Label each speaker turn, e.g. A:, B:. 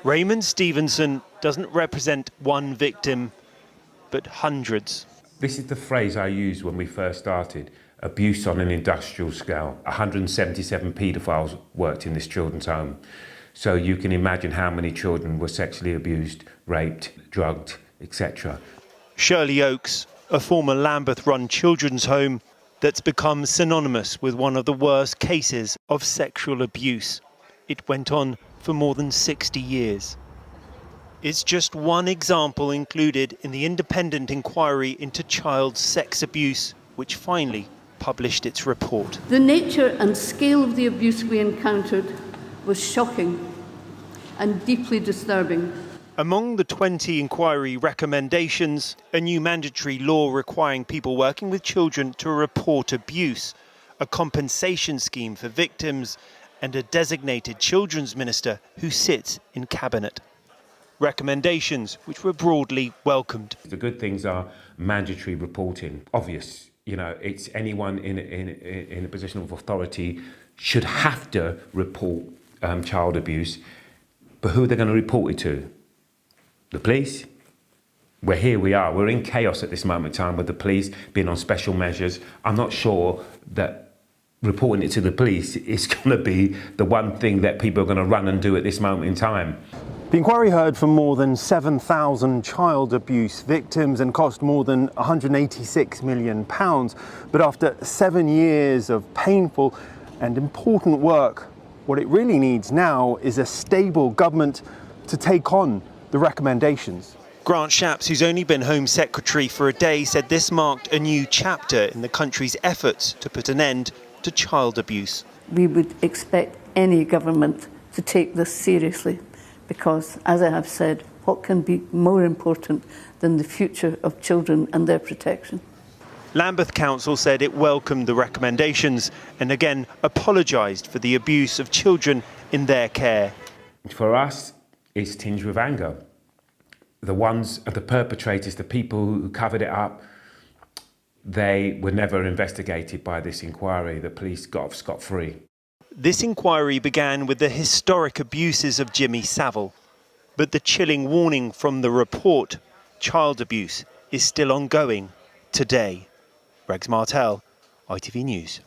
A: Raymond Stevenson doesn't represent one victim, but hundreds.
B: This is the phrase I used when we first started: abuse on an industrial scale. 177 paedophiles worked in this children's home. So you can imagine how many children were sexually abused, raped, drugged, etc.
A: Shirley Oaks, a former Lambeth-run children's home that's become synonymous with one of the worst cases of sexual abuse. It went on for more than 60 years. It's just one example included in the independent inquiry into child sex abuse, which finally published its report.
C: The nature and scale of the abuse we encountered was shocking and deeply disturbing.
A: Among the 20 inquiry recommendations, a new mandatory law requiring people working with children to report abuse, a compensation scheme for victims, and a designated children's minister who sits in cabinet. Recommendations which were broadly welcomed.
B: The good things are mandatory reporting. Obvious, it's anyone in a position of authority should have to report child abuse, but who are they going to report it to? The police? We're in chaos at this moment in time with the police being on special measures. I'm not sure that reporting it to the police is going to be the one thing that people are going to run and do at this moment in time.
A: The inquiry heard from more than 7,000 child abuse victims and cost more than £186 million. But after 7 years of painful and important work, what it really needs now is a stable government to take on the recommendations. Grant Shapps, who's only been Home Secretary for a day, said this marked a new chapter in the country's efforts to put an end to child abuse.
C: We would expect any government to take this seriously because, as I have said, what can be more important than the future of children and their protection?
A: Lambeth Council said it welcomed the recommendations and again apologised for the abuse of children in their care.
B: For us, it's tinged with anger. The perpetrators, the people who covered it up, they were never investigated by this inquiry. The police got off scot-free.
A: This inquiry began with the historic abuses of Jimmy Savile, but the chilling warning from the report, child abuse, is still ongoing today. Rex Martel, ITV News.